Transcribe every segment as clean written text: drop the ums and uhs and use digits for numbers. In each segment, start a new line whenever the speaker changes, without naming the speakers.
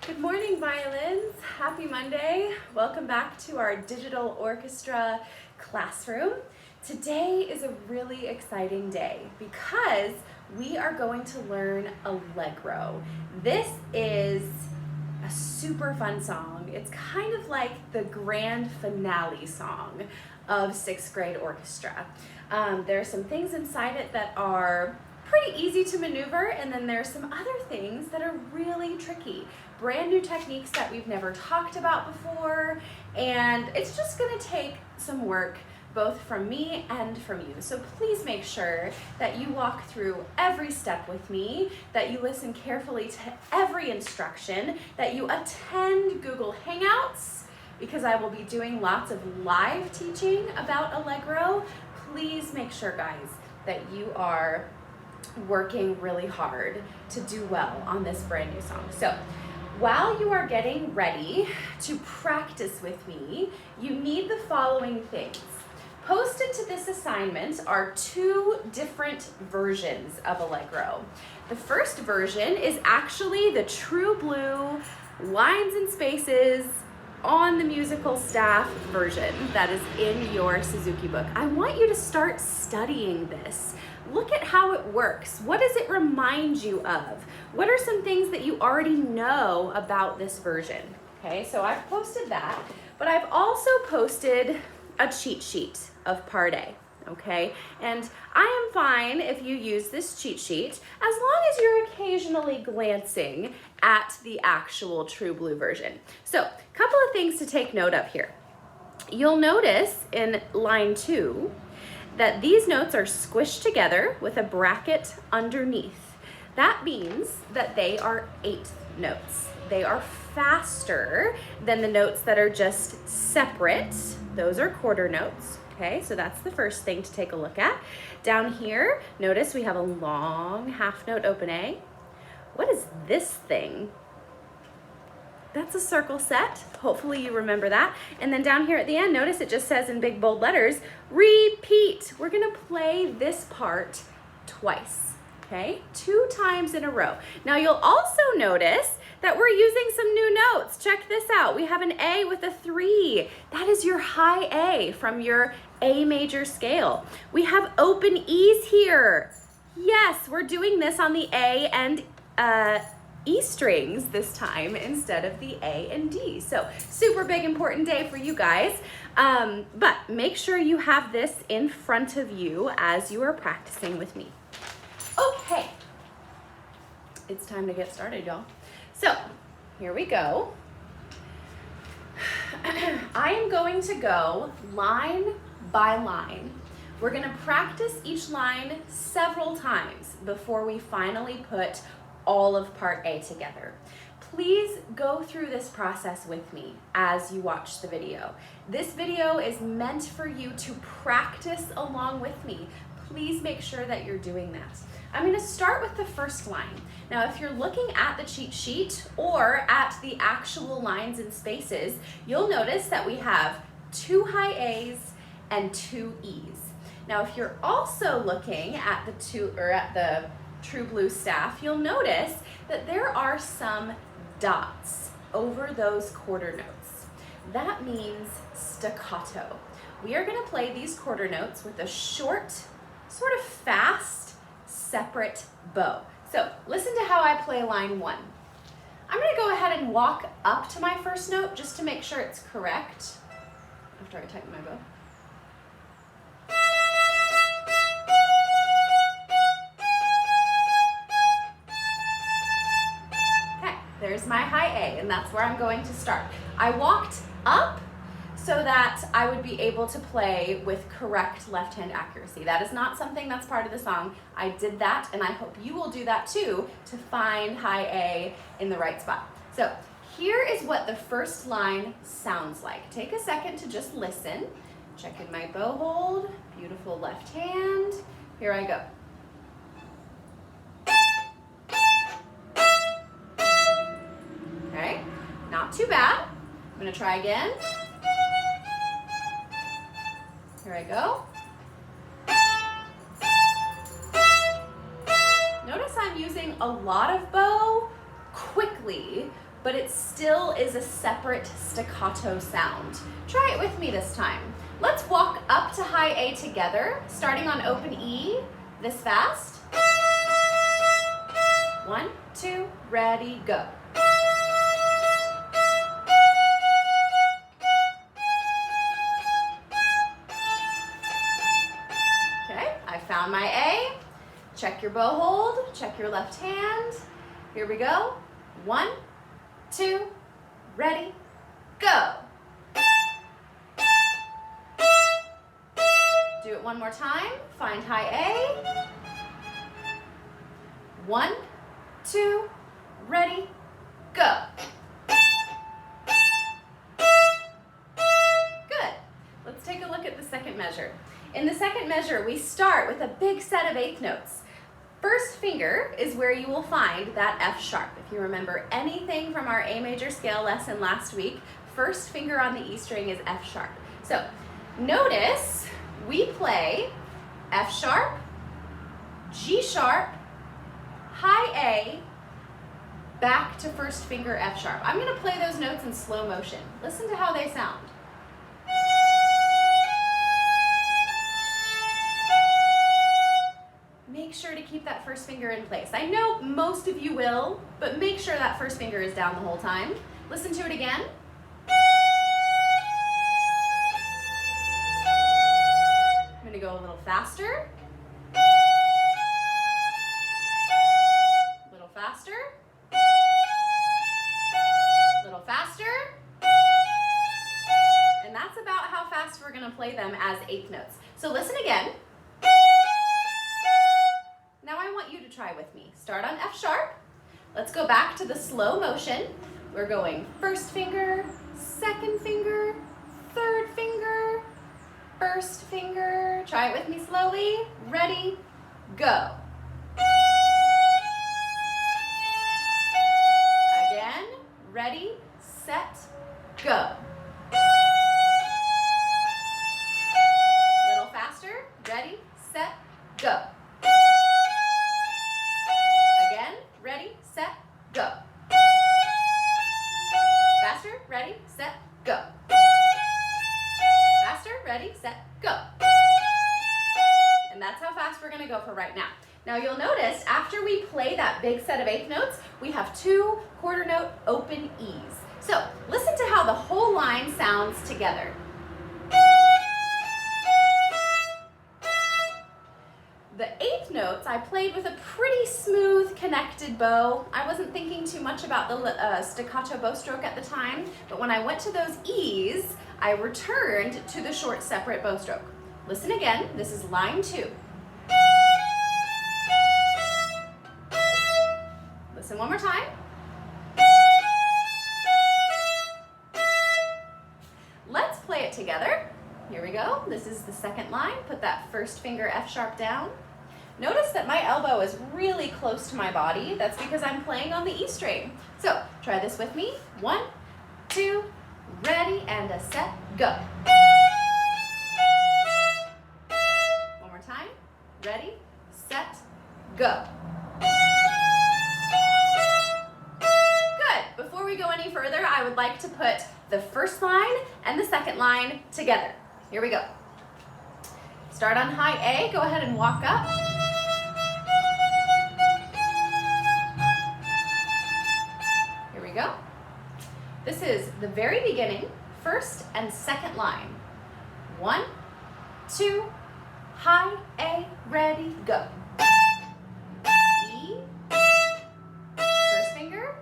Good morning, violins. Happy Monday. Welcome back to our digital orchestra classroom. Today is a really exciting day because we are going to learn Allegro. This is a super fun song. It's kind of like the grand finale song of sixth grade orchestra. There are some things inside it that are pretty easy to maneuver, and then there's some other things that are really tricky. Brand new techniques that we've never talked about before, and it's just gonna take some work both from me and from you. So please make sure that you walk through every step with me, that you listen carefully to every instruction, that you attend Google Hangouts, because I will be doing lots of live teaching about Allegro. Please make sure, guys, that you are working really hard to do well on this brand new song. So while you are getting ready to practice with me, you need the following things. Posted to this assignment are two different versions of Allegro. The first version is actually the true blue lines and spaces on the musical staff version that is in your Suzuki book. I want you to start studying this. Look at how it works. What does it remind you of? What are some things that you already know about this version? Okay, so I've posted that, but I've also posted a cheat sheet of part A, okay? And I am fine if you use this cheat sheet as long as you're occasionally glancing at the actual true blue version. So, a couple of things to take note of here. You'll notice in line 2 that these notes are squished together with a bracket underneath. That means that they are eighth notes. They are faster than the notes that are just separate. Those are quarter notes. Okay, so that's the first thing to take a look at. Down here, notice we have a long half note open A. What is this thing? That's a circle set. Hopefully you remember that. And then down here at the end, notice it just says in big bold letters, repeat. We're gonna play this part twice, okay? 2 times in a row. Now you'll also notice that we're using some new notes. Check this out. We have an A with a 3. That is your high A from your A major scale. We have open E's here. Yes, we're doing this on the A and E strings this time instead of the A and D. So super big important day for you guys. But make sure you have this in front of you as you are practicing with me. Okay, it's time to get started, y'all. So here we go. I am going to go line by line. We're gonna practice each line several times before we finally put all of part A together. Please go through this process with me as you watch the video. This video is meant for you to practice along with me. Please make sure that you're doing that. I'm gonna start with the first line. Now, if you're looking at the cheat sheet or at the actual lines and spaces, you'll notice that we have 2 high A's and 2 E's. Now, if you're also looking at the true blue staff, you'll notice that there are some dots over those quarter notes. That means staccato. We are going to play these quarter notes with a short, sort of fast, separate bow. So listen to how I play line 1. I'm going to go ahead and walk up to my first note just to make sure it's correct after I tighten my bow. There's my high A, and that's where I'm going to start. I walked up so that I would be able to play with correct left hand accuracy. That is not something that's part of the song. I did that, and I hope you will do that too to find high A in the right spot. So here is what the first line sounds like. Take a second to just listen. Check in my bow hold, beautiful left hand. Here I go. Okay, not too bad. I'm gonna try again. Here I go. Notice I'm using a lot of bow quickly, but it still is a separate staccato sound. Try it with me this time. Let's walk up to high A together, starting on open E, this fast. 1, 2, ready, go. Okay, I found my A. Check your bow hold, check your left hand. Here we go. 1, 2, ready, go. Do it one more time. Find high A. 1, 2, ready, go. Good. Let's take a look at the second measure. In the second measure, we start with a big set of eighth notes. First finger is where you will find that F sharp. If you remember anything from our A major scale lesson last week, first finger on the E string is F sharp. So notice we play F sharp, G sharp, high A, back to first finger F sharp. I'm going to play those notes in slow motion. Listen to how they sound. Make sure to keep that first finger in place. I know most of you will, but make sure that first finger is down the whole time. Listen to it again. I'm going to go a little faster. A little faster. A little faster. And that's about how fast we're going to play them as eighth notes. So listen again. Now I want you to try with me. Start on F sharp. Let's go back to the slow motion. We're going first finger, second finger, third finger, first finger. Try it with me slowly. Ready, go. Again, ready, set, go. Little faster, ready, set, go. Again, ready, set, go. Faster, ready, set, go. Faster, ready, set, go. And that's how fast we're going to go for right now. Now you'll notice after we play that big set of eighth notes, we have 2 quarter note open E's. So listen to how the whole line sounds together. The eighth notes I played with a pretty smooth connected bow. I wasn't thinking too much about the staccato bow stroke at the time, but when I went to those E's, I returned to the short separate bow stroke. Listen again, this is line 2. Listen one more time. Let's play it together. Here we go. This is the second line. Put that first finger F sharp down. Notice that my elbow is really close to my body. That's because I'm playing on the E string. So try this with me. 1, 2, ready, and a set, go. One more time. Ready, set, go. Good. Before we go any further, I would like to put the first line and the second line together. Here we go. Start on high A. Go ahead and walk up. Here we go. This is the very beginning, first and second line. 1, 2, high A, ready, go. E, first finger.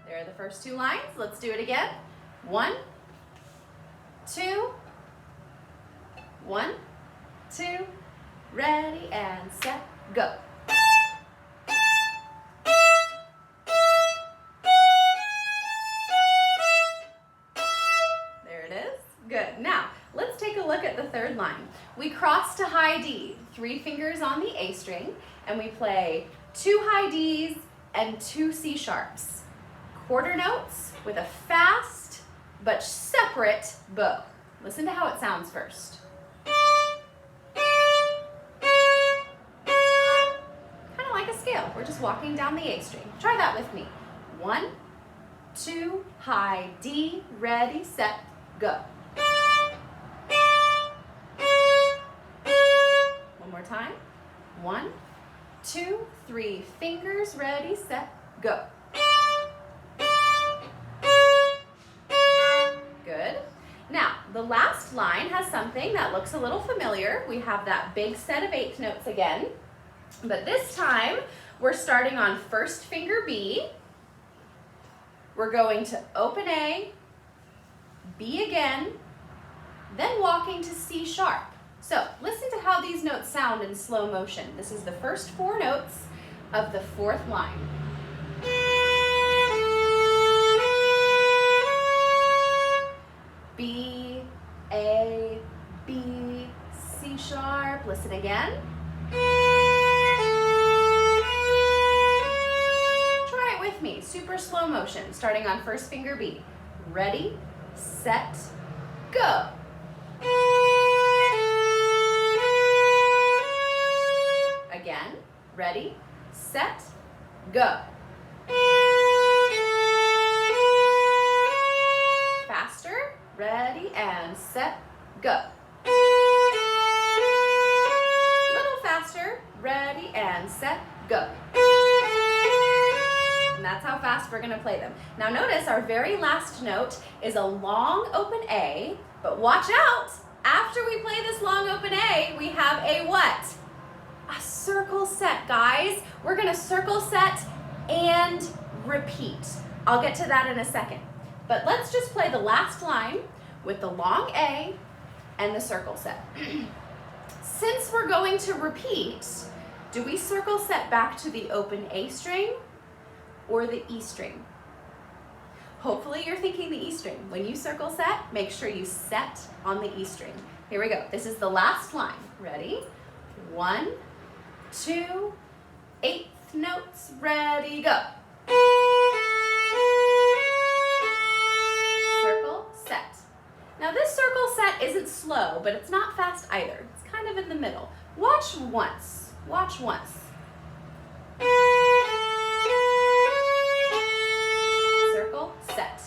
There are the first 2 lines. Let's do it again. 1, 2, 1, 2, ready, and set, go. There it is. Good. Now, let's take a look at the third line. We cross to high D, 3 fingers on the A string, and we play 2 high Ds and 2 C sharps. Quarter notes with a fast but separate bow. Listen to how it sounds first. Kind of like a scale. We're just walking down the A string. Try that with me. 1, 2, high D, ready, set, go. One more time. 1, 2, 3, fingers, ready, set, go. Good. Now, the last line has something that looks a little familiar. We have that big set of 8th notes again, but this time we're starting on first finger B. We're going to open A, B again, then walking to C sharp. So listen to how these notes sound in slow motion. This is the first 4 notes of the 4th line. B, A, B, C sharp. Listen again. Try it with me, super slow motion, starting on first finger B. Ready, set, go. Again, ready, set, go. Faster, ready, and set, go. Little faster, ready, and set, go. And that's how fast we're gonna play them. Now notice our very last note is a long open A, but watch out, after we play this long open A, we have a what? A circle set, guys. We're gonna circle set and repeat. I'll get to that in a second. But let's just play the last line with the long A and the circle set. Since we're going to repeat, do we circle set back to the open A string or the E string? Hopefully you're thinking the E string. When you circle set, make sure you set on the E string. Here we go. This is the last line. Ready? 1, 2, 8th notes, ready, go. Circle, set. Now this circle set isn't slow, but it's not fast either. It's kind of in the middle. Watch once. Watch once. Circle, set.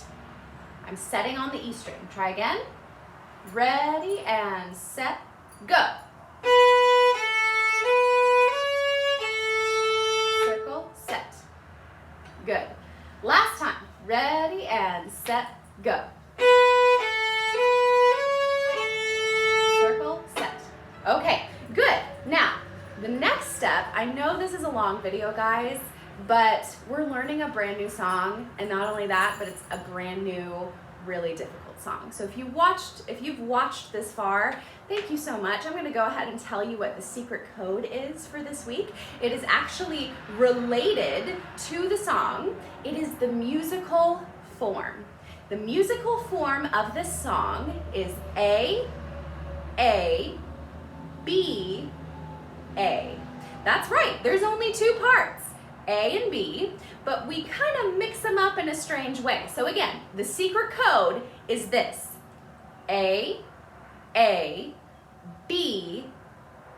I'm setting on the E string. Try again. Ready and set, go. Circle, set. Good. Last time. Ready and set, go. Circle, set. Okay, good. Now, the next step, I know this is a long video, guys, but we're learning a brand new song, and not only that, but it's a brand new, really difficult song. So if you've watched this far, thank you so much. I'm going to go ahead and tell you what the secret code is for this week. It is actually related to the song. It is the musical form. The musical form of this song is A, B, A. That's right, there's only 2 parts, A and B, but we kind of mix them up in a strange way. So again, the secret code is this: A, B,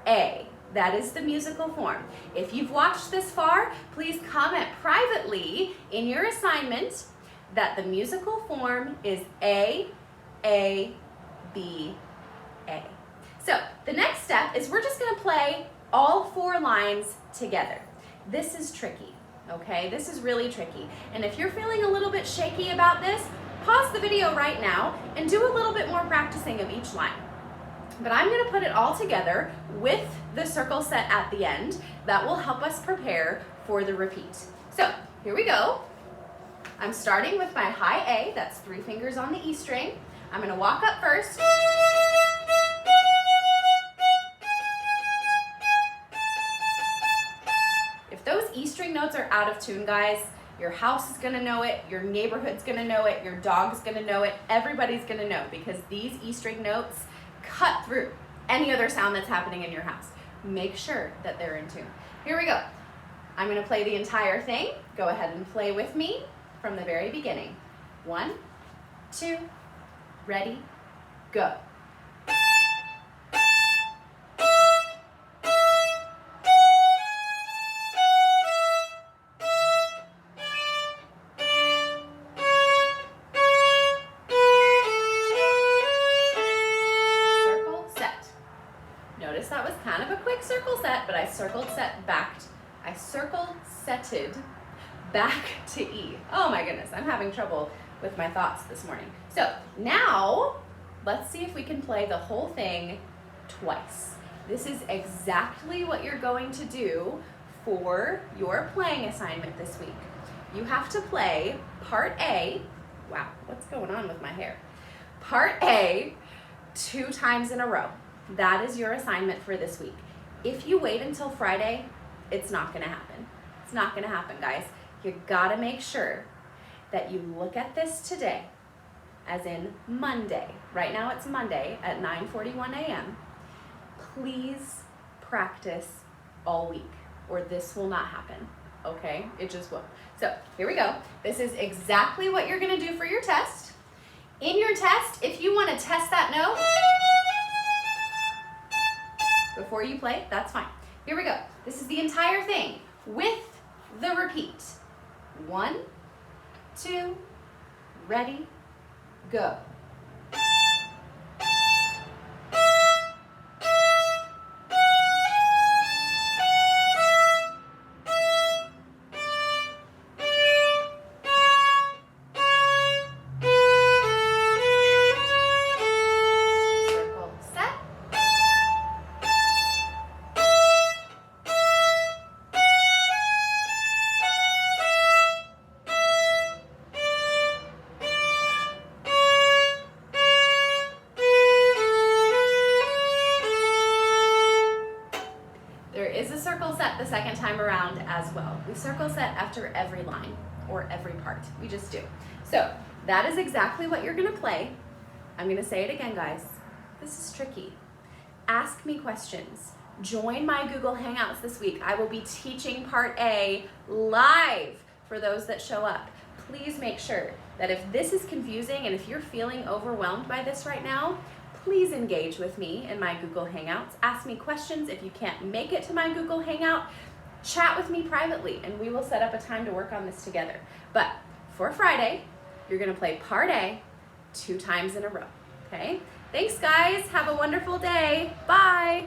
A. That is the musical form. If you've watched this far, please comment privately in your assignment that the musical form is A, B, A. So the next step is we're just gonna play all 4 lines together. This is tricky, okay? This is really tricky. And if you're feeling a little bit shaky about this, pause the video right now and do a little bit more practicing of each line. But I'm gonna put it all together with the circle set at the end. That will help us prepare for the repeat. So here we go. I'm starting with my high A, that's 3 fingers on the E string. I'm gonna walk up first. If those E string notes are out of tune, guys, your house is gonna know it, your neighborhood's gonna know it, your dog's gonna know it, everybody's gonna know, because these E string notes cut through any other sound that's happening in your house. Make sure that they're in tune. Here we go. I'm gonna play the entire thing. Go ahead and play with me from the very beginning. 1, 2, ready, go. circle setted back to E. Oh my goodness, I'm having trouble with my thoughts this morning. So now, let's see if we can play the whole thing twice. This is exactly what you're going to do for your playing assignment this week. You have to play part A, wow, what's going on with my hair? Part A 2 times in a row. That is your assignment for this week. If you wait until Friday, it's not gonna happen. It's not gonna happen, guys. You gotta make sure that you look at this today, as in Monday. Right now it's Monday at 9:41 a.m. Please practice all week, or this will not happen, okay? It just won't. So here we go. This is exactly what you're gonna do for your test. In your test, if you wanna test that note before you play, that's fine. Here we go. This is the entire thing with the repeat. 1, 2, ready, go. There is a circle set the second time around as well. We circle set after every line or every part. We just do. So that is exactly what you're gonna play. I'm gonna say it again, guys. This is tricky. Ask me questions. Join my Google Hangouts this week. I will be teaching part A live for those that show up. Please make sure that if this is confusing and if you're feeling overwhelmed by this right now, please engage with me in my Google Hangouts. Ask me questions. If you can't make it to my Google Hangout, chat with me privately and we will set up a time to work on this together. But for Friday, you're gonna play part A 2 times in a row, okay? Thanks guys, have a wonderful day, bye.